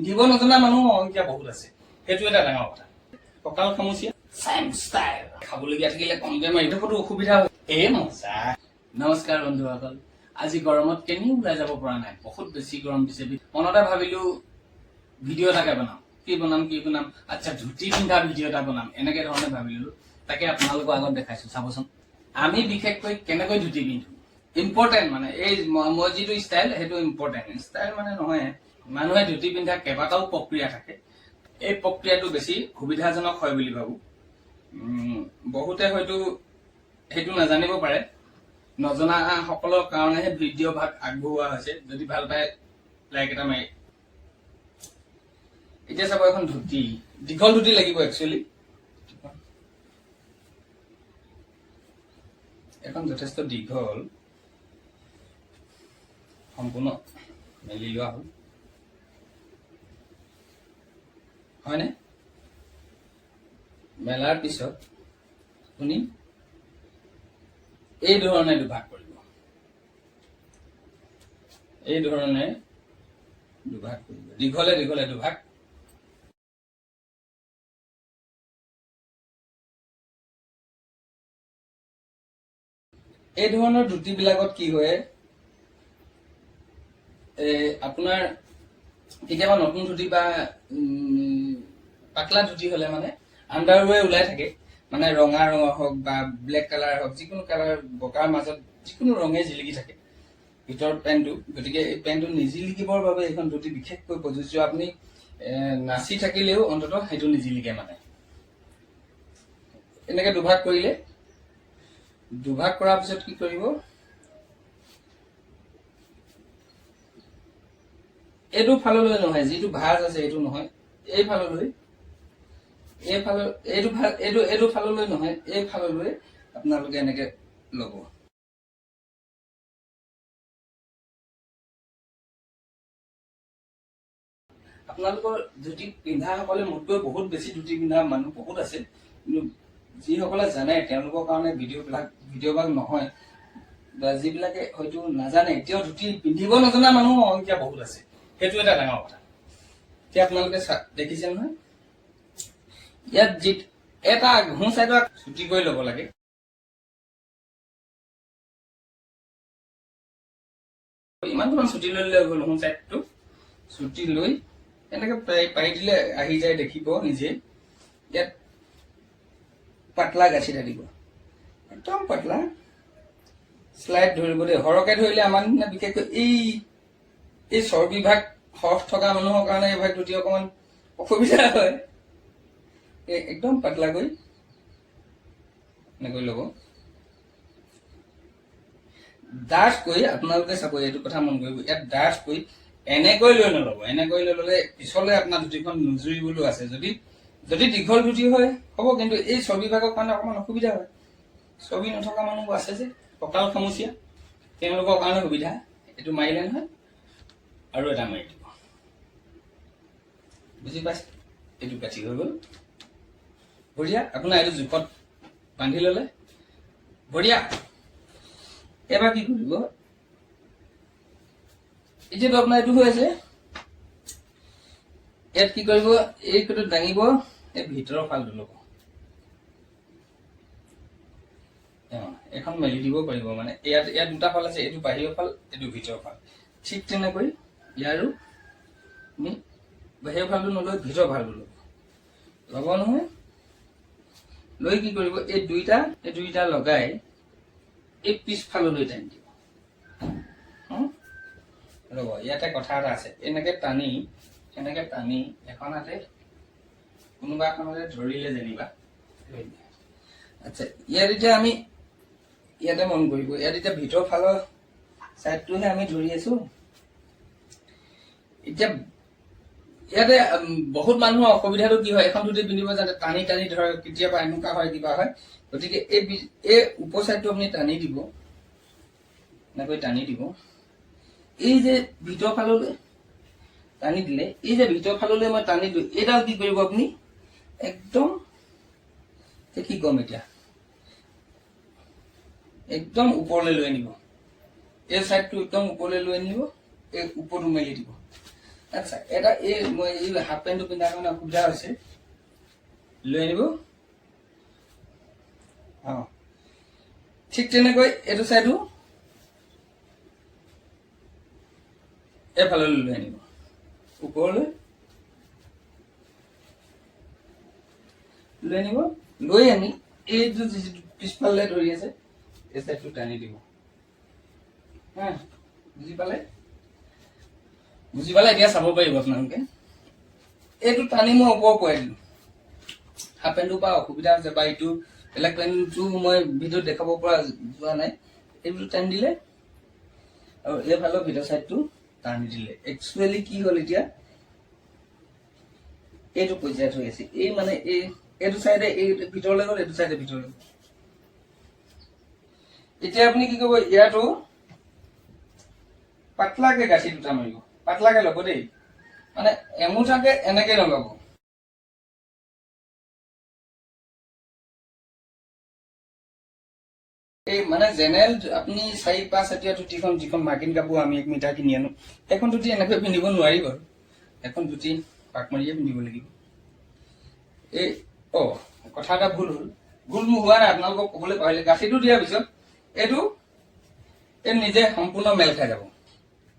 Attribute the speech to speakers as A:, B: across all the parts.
A: দিব নজনা মানুহ সংখ্যা বহুত আছে, সেইটো এটা ডাঙৰ কথা। কঁকাল খামুচিয়া চেম ষ্টাইল খাবলগীয়া থাকিলে কমকে মাৰি থবতো অসুবিধা হয়। মজা। নমস্কাৰ বন্ধুসকল, আজি গৰমত কেনিও ওলাই যাব পৰা নাই, বহুত বেছি গৰম দিছে। মনতে ভাবিলো ভিডিঅ' এটাকে বনাম। কি বনাম, আচ্ছা ধুতি পিন্ধা ভিডিঅ' এটা বনাম, এনেকে ধৰণে ভাবিলো। তাকে আপোনালোকৰ আগত দেখাইছো, চাবচোন। আমি বিশেষকৈ কেনেকৈ ধুতি পিন্ধো, ইম্পৰ্টেণ্ট মানে এই মই যিটো ষ্টাইল সেইটো ইম্পৰ্টেণ্ট ষ্টাইল মানে নহয়। মানুহে ধুতি পিন্ধা কেইবাটাও প্ৰক্ৰিয়া থাকে, এই প্ৰক্ৰিয়াটো বেছি সুবিধাজনক হয় বুলি ভাবো। বহুতে হয়তো সেইটো নাজানিব পাৰে, নজনা সকলৰ কাৰণেহে ভিডিঅ' ভাগ আগবঢ়োৱা হৈছে। যদি ভাল পায় লাইক এটা মাৰি। এতিয়া চাব, এখন ধুতি, দীঘল ধুতি লাগিব একচুৱেলি। এখন যথেষ্ট দীঘল, সম্পূৰ্ণ মেলি লোৱা হ'ল, হয়নে? মেলাৰ পিছত আপুনি এই ধৰণে দুভাগ কৰিব, এই ধৰণে দুভাগ কৰিব, দীঘলে দীঘলে দুভাগ। এই ধৰণৰ ধুতিবিলাকত কি হয়, আপোনাৰ কেতিয়াবা নতুন ধুতি বা পাতলা ধুতি হলে মানে আণ্ডাৰৱেৰ ওলাই থাকে, মানে ৰঙা ৰঙৰ হওক বা ব্লেক কালাৰ হওক, যিকোনো কালাৰ, বগাৰ মাজত যিকোনো ৰঙে জিলিকি থাকে ভিতৰত পেণ্টটো। গতিকে এই পেণ্টটো নিজিলিকিবৰ বাবে এইখন ধুতি বিশেষকৈ প্ৰযোজ্য। আপুনি নাচি থাকিলেও অন্তত সেইটো নিজিলিকে। মানে এনেকে দুভাগ কৰিলে, দুভাগ কৰাৰ পিছত কি কৰিব, এইটো ফাললৈ নহয়, যিটো ভাঁজ আছে এইটো নহয়, এই ফাললৈ, এই ফালৰ এইটো ফাললৈ নহয়, এই ফাললৈ আপোনালোকে এনেকে ল'ব। আপোনালোকৰ ধুতি পিন্ধাসকলে মোতকৈ বহুত বেছি ধুতি পিন্ধা মানুহ বহুত আছে, কিন্তু যিসকলে জানে তেওঁলোকৰ কাৰণে ভিডিঅ' ভাগ নহয়, বা যিবিলাকে হয়তো নাজানে, এতিয়াও ধুতি পিন্ধিব নজনা মানুহ সংখ্যা বহুত আছে, সেইটো এটা ডাঙৰ কথা। এতিয়া আপোনালোকে দেখিছে নহয়, ইয়াত এটা ঘোঁ চাইডত ছুটি কৰি ল'ব লাগে। ইমানমান ছুটি লৈ ল'লে গ'ল, ঘোঁ চাইডটো ছুটি লৈ এনেকে পাৰি দিলে আহি যায়, দেখিব নিজে। ইয়াত পাতলা গাঁঠি থাকিব, একদম পাতলা শ্লাইড ধৰিব দেই। সৰহকে ধৰিলে আমাৰ নিচিনা বিশেষকৈ এই চৰ্বি ভাগ সৰহ থকা মানুহৰ কাৰণে এই ভাগ ধুতি অকমান অসুবিধা হয়। একদম পাতলাকৈ এনেকৈ ল'ব। ডাঠকৈ আপোনালোকে চাব, এইটো কথা মন কৰিব, ইয়াত ডাঠকৈ এনেকৈ লৈ নল'ব। এনেকৈ লৈ ল'লে পিছলৈ আপোনাৰ ধুতিখন নুজুৰিবলৈও আছে। যদি দীঘল ধুতি হয় হ'ব, কিন্তু এই চৰ্বি ভাগৰ কাৰণে অকণমান অসুবিধা হয়। চৰ্বি নথকা মানুহ আছে যে, কঁকাল খামুচিয়া, তেওঁলোকৰ কাৰণে সুবিধা। এইটো মাৰিলে নহয়, আৰু এটা মাৰি দিব, বুজি পাইছে? এইটো কাঠি হৈ গ'ল, বঢ়িয়া। আপোনাৰ এইটো জোখত বান্ধি ল'লে বঢ়িয়া। এবাৰ কি কৰিব, এতিয়াতো আপোনাৰ এইটো হৈ আছে, ইয়াত কি কৰিব, এইটো দাঙিব, এই ভিতৰৰ ফালটো ল'ব, এখন মেলি দিব পাৰিব। মানে ইয়াত দুটা ফাল আছে, এইটো বাহিৰৰ ফাল, এইটো ভিতৰৰ ফাল। ঠিক তেনেকৈ ইয়াৰো আমি বাহিৰৰ ফালটো নলৈ ভিতৰৰ ফালটো ল'ব নহয়। লৈ কি কৰিব, এই দুইটা লগাই এই পিছফাললৈ টানি দিব। ৰ'ব, ইয়াতে কথা এটা আছে, এনেকে টানি এখন হাতে কোনোবা এখন হাতে ধৰিলে যেনিবা। আচ্ছা, ইয়াত এতিয়া আমি ইয়াতে মন কৰিব, ইয়াত এতিয়া ভিতৰ ফালৰ চাইডটোহে আমি ধৰি আছো। এতিয়া ইয়াতে বহুত মানুহৰ অসুবিধাটো কি হয়, এখন ধুতি পিন্ধিব যাতে টানি ধৰে, কেতিয়াবা এনেকুৱা হয়, কিবা হয়। গতিকে এই ওপৰ চাইডটো আপুনি টানি দিব, এনেকৈ টানি দিব। এই যে ভিতৰ ফাললৈ টানি দিলে, এই যে ভিতৰ ফাললৈ মই টানি দিওঁ, এইডাল কি কৰিব আপুনি, একদম কি ক'ম এতিয়া, একদম ওপৰলৈ লৈ আনিব। এই চাইডটো একদম ওপৰলৈ লৈ আনিব, এই ওপৰটো মেলি দিব। আচ্ছা এটা মই এই হাফ পেণ্টটো পিন্ধাৰ কাৰণে অসুবিধা হৈছে লৈ আনিব ঠিক তেনেকৈ এইটো চাইডো এফালে লৈ আনিব ওপৰলৈ লৈ আনিব লৈ আনি এইটো যিটো পিছফালে ধৰি আছে এই চাইডটো টানি দিব বুজি পালে এতিয়া চাব পাৰিব আপোনালোকে এইটো টানি মই ওপৰ পৰাই দিলোঁ হাফ পেণ্টটোৰ পৰা অসুবিধা হৈছে বা এইটো বেলেগ পেণ্টটো মই ভিডিঅ'ত দেখাব পৰা যোৱা নাই এইটো টানি দিলে আৰু এইফালৰ ভিতৰ চাইডটো টানি দিলে একচুৱেলি কি হ'ল এতিয়া এইটো পৰ্যায়ত হৈ আছে এই মানে এইটো চাইডে এই ভিতৰলৈ গ'ল এইটো চাইডে ভিতৰলৈ গ'ল এতিয়া আপুনি কি কৰিব ইয়াতো পাতলাকে গাঁঠি দুটা মাৰিব পাতলাকে ল'ব দেই মানে এমুঠাকে এনেকে লগাব এই মানে জেনেৰেল আপুনি 4-5 হাতীয়া ধুতিখন যিখন মাৰ্কিন কাপোৰ আমি 1 মিটাৰ কিনি আনো এখন ধুতি এনেকৈ পিন্ধিব নোৱাৰি বাৰু এখন ধুতি পাক মাৰিয়ে পিন্ধিব লাগিব এই কথা এটা ভুল হ'ল ভুল মোৰ হোৱা নাই আপোনালোকক ক'বলৈ পাৰিলে গাঁঠিটো দিয়াৰ পিছত এইটো নিজে সম্পূৰ্ণ মেল খাই যাব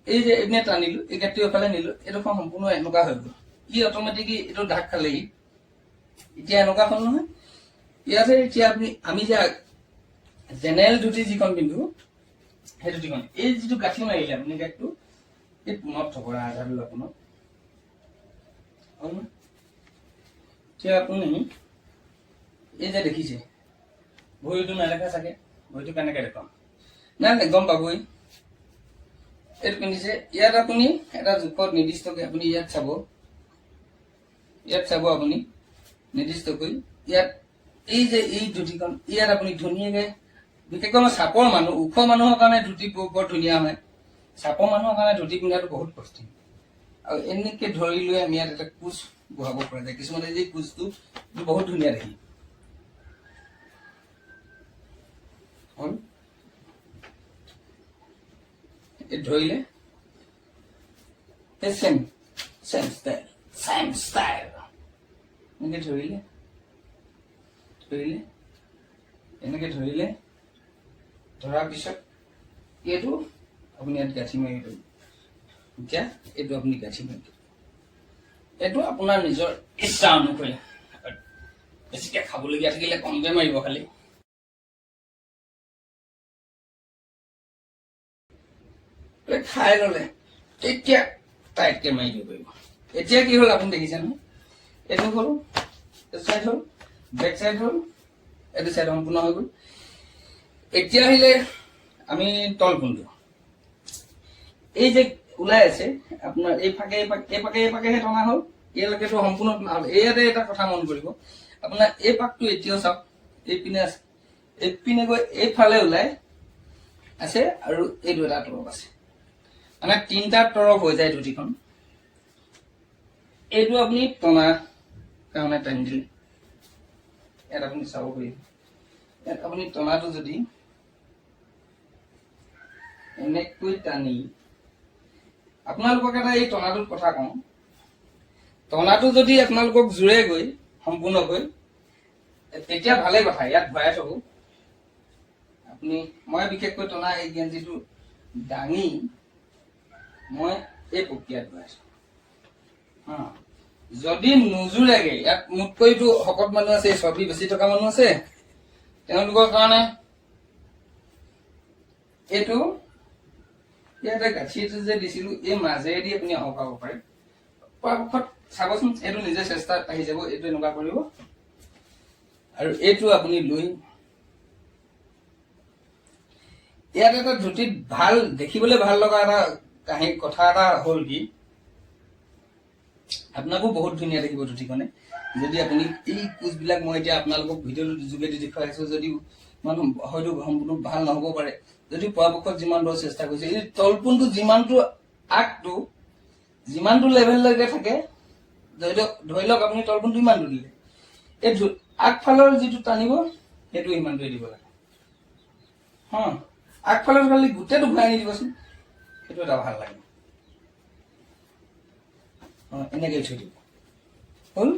A: এই যে এনে টানিলো এই গাঁঠি এফালে নিলো এইডোখৰ সম্পূৰ্ণ এনেকুৱা হৈ গ'ল ই অট'মেটিকলি এইটো ঢাক খালেই এতিয়া এনেকুৱা হ'ল নহয় ইয়াতে এতিয়া আমি যে জেনেৰেল ধুতি যিখন পিন্ধো সেই ধুতিখন এই যিটো গাঁঠি মাৰিলে আপুনি গাঁঠিটো এই পুনত থপৰা আধাৰ আপোনাৰ এতিয়া আপুনি এই যে দেখিছে ভৰিটো নেদেখা চাগে ভৰিটো কেনেকে দেখাম নাই গম পাবই এইটো পিন্ধিছে ইয়াত আপুনি এটা জোখত নিৰ্দিষ্টকৈ আপুনি ইয়াত চাব আপুনি নিৰ্দিষ্টকৈ ইয়াত এই যে এই ধুতিখন ইয়াত আপুনি ধুনীয়াকৈ বিশেষকৈ মই চাপৰ মানুহ ওখ মানুহৰ কাৰণে ধুতি বৰ ধুনীয়া হয় চাপৰ মানুহৰ কাৰণে ধুতি পিন্ধাটো বহুত কষ্ট আৰু এনেকে ধৰি লৈ আমি ইয়াত এটা কোচ বহাব পৰা যায় কিছুমানে এই কোচটো বহুত ধুনীয়া দেখি ধৰিলে চেম ষ্টাইল এনেকে ধৰিলে ধৰাৰ পিছত এইটো আপুনি ইয়াত গাঁঠি মাৰি দিব এতিয়া এইটো আপুনি গাঁঠি মাৰি দিব এইটো আপোনাৰ নিজৰ ইচ্ছা অনুসৰি বেছিকে খাবলগীয়া থাকিলে কমকে মাৰিব খালি খাই ললে তেতিয়া টাইটকে মাৰি দিব পাৰিব এতিয়া কি হ'ল আপুনি দেখিছে নহয় এইটো হ'ল এইটো চাইড হ'ল বেক চাইড হ'ল এইটো চাইড সম্পূৰ্ণ হৈ গ'ল এতিয়া আহিলে আমি তল পোনটো এই যে ওলাই আছে আপোনাৰ এই ফাকেহে টনা হ'ল ইয়ালৈকেতো সম্পূৰ্ণ টনা হ'ল ইয়াতে এটা কথা মন কৰিব আপোনাৰ এই পাকটো এতিয়াও চাওক এইপিনে আছে এইপিনে গৈ এইফালে ওলাই আছে আৰু এইটো এটা তৰফ আছে মানে 3টা তৰফ হৈ যায় ধুতিখন এইটো আপুনি টনা কাৰণে টানি দিলে ইয়াত আপুনি চাব পাৰিব ইয়াত আপুনি টনাটো যদি এনেকৈ টানি আপোনালোকক এটা এই টনাটোৰ কথা কওঁ টনাটো যদি আপোনালোকক জোৰে গৈ সম্পূৰ্ণকৈ তেতিয়া ভালে কথা ইয়াত ভৰাই থব আপুনি মই বিশেষকৈ টনা এই গেঞ্জিটো দাঙি মই এই প্ৰক্ৰিয়াত ভৰাইছো যদি নোজোৰেগে ইয়াত মোতকৈতো শকত মানুহ আছে চৰ্বি বেছি থকা মানুহ আছে তেওঁলোকৰ কাৰণে এইটো ইয়াতে গাঁঠিটো যে দিছিলো এই মাজেদি আপুনি অহকাব পাৰে পৰাপক্ষত চাবচোন এইটো নিজে চেষ্টাত আহি যাব এইটো এনেকুৱা কৰিব আৰু এইটো আপুনি লৈ ইয়াত এটা ধুতিত ভাল দেখিবলৈ ভাল লগা এটা কথা এটা হ'ল কি আপোনাকো বহুত ধুনীয়া দেখিব ধুতিখনে যদি আপুনি এই কোচবিলাক মই এতিয়া আপোনালোকক ভিডিঅ'ৰ যোগেদি দেখুৱাইছো যদি মানুহ হয়তো সম্পূৰ্ণ ভাল নহ'ব পাৰে যদি পৰাপক্ষত যিমান দূৰ চেষ্টা কৰিছে এই তলপোনটো যিমানটো আগটো যিমানটো লেভেললৈকে থাকে ধৰি লওক আপুনি তলপোনটো ইমানটো দিলে এই আগফালৰ যিটো টানিব সেইটো ইমানটোৱে দিব লাগে আগফালৰ খালি গোটেইটো ঘূৰাই নিদিবচোন সেইটো এটা ভাল লাগে এনেকৈ থৈ দিব হ'ল।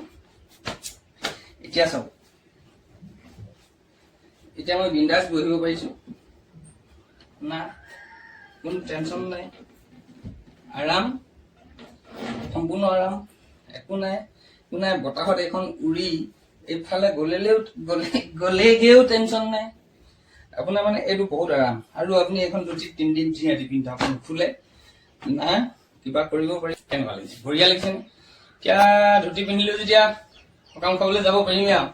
A: এতিয়া চাওক, এতিয়া মই বিন্দাছ বহিব পাৰিছোঁ না, কোনো টেনশ্যন নাই, আৰাম, সম্পূৰ্ণ আৰাম, একো নাই একো নাই। বতাহত এইখন উৰি এইফালে গ'লেগেও টেনশ্যন নাই আপোনাৰ, মানে এইটো বহুত আৰাম। আৰু আপুনি এইখন যদি 3 দিন 3 ৰাতি পিন্ধক, আপুনি নুফুলে না, কিবা কৰিব পাৰি। কেনেকুৱা লাগিছে? বঢ়িয়া লাগিছে নে? এতিয়া ধুতি পিন্ধিলোঁ যেতিয়া সকাম খাবলৈ যাব পাৰিমেই আৰু।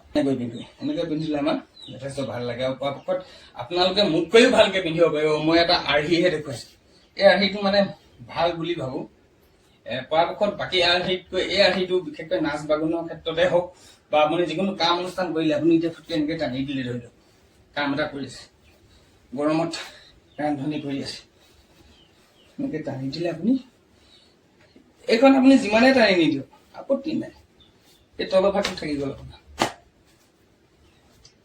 A: এনেকৈ পিন্ধিলে আমাৰ যথেষ্ট ভাল লাগে। আৰু পৰাপক্ষত আপোনালোকে মোতকৈও ভালকৈ পিন্ধিব পাৰিব। মই এটা আৰ্হিহে দেখুৱাইছোঁ, এই আৰ্হিটো মানে ভাল বুলি ভাবোঁ। পৰাপক্ষত বাকী আৰ্হিতকৈ এই আৰ্হিটো বিশেষকৈ নাচ বাগনৰ ক্ষেত্ৰতে হওক বা আপুনি যিকোনো কাম অনুষ্ঠান কৰিলে, আপুনি এতিয়া ফুটকৈ এনেকৈ টানি দিলে, ধৰি লওক কাম এটা কৰি আছে, গৰমত ৰান্ধনি কৰি আছে, এনেকৈ টানি দিলে আপুনি, এইখন আপুনি যিমানেই টানি নিদিয়ক আপত্তি নাই। এই তলৰ ভাগটো থাকি গ'ল, আপোনাৰ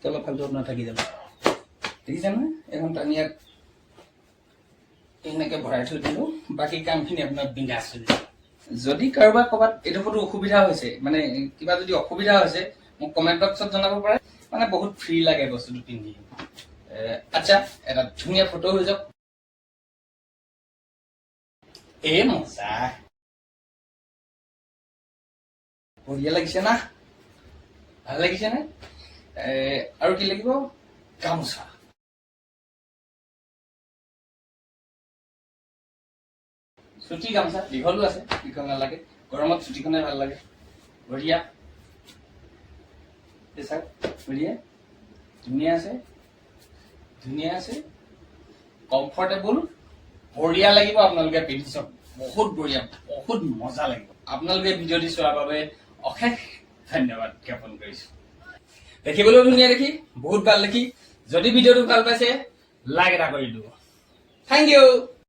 A: তলৰ ভাগটো আপোনাৰ থাকি যাব, দেখিছে নহয়? এইখন টানি ইয়াত এনেকৈ ভৰাই থৈ দিলোঁ, বাকী কামখিনি আপোনাৰ বিন্দাছ হৈ যাব। যদি কাৰোবাৰ ক'ৰবাত এইডোখৰতো অসুবিধা হৈছে, মানে কিবা যদি অসুবিধা হৈছে, মোক কমেণ্ট বক্সত জনাব পাৰে। মানে বহুত ফ্ৰী লাগে বস্তুটো পিন্ধি। আচ্ছা, এটা ধুনীয়া ফটো হৈ যাওক। এই মজা, বঢ়িয়া লাগিছে না? ভাল লাগিছে নে? আৰু কি লাগিব? গামোচা। চুটি গামোচা, দীঘলো আছে, দীঘল নালাগে, গৰমত চুটিখনে ভাল লাগে। বঢ়িয়া, চাওক বঢ়িয়া, ধুনীয়া আছে, ধুনীয়া আছে, কমফৰ্টেবল, বঢ়িয়া লাগিব। আপোনালোকে পিন্ধি চাওক, বহুত বঢ়িয়া, বহুত মজা লাগিব। আপোনালোকে ভিডিঅ'টি চোৱাৰ বাবে অশেষ ধন্যবাদ জ্ঞাপন কৰিছোঁ। দেখিবলৈও ধুনীয়া দেখি, বহুত ভাল দেখি। যদি ভিডিঅ'টো ভাল পাইছে, লাইক এটা কৰি দিব। Thank U.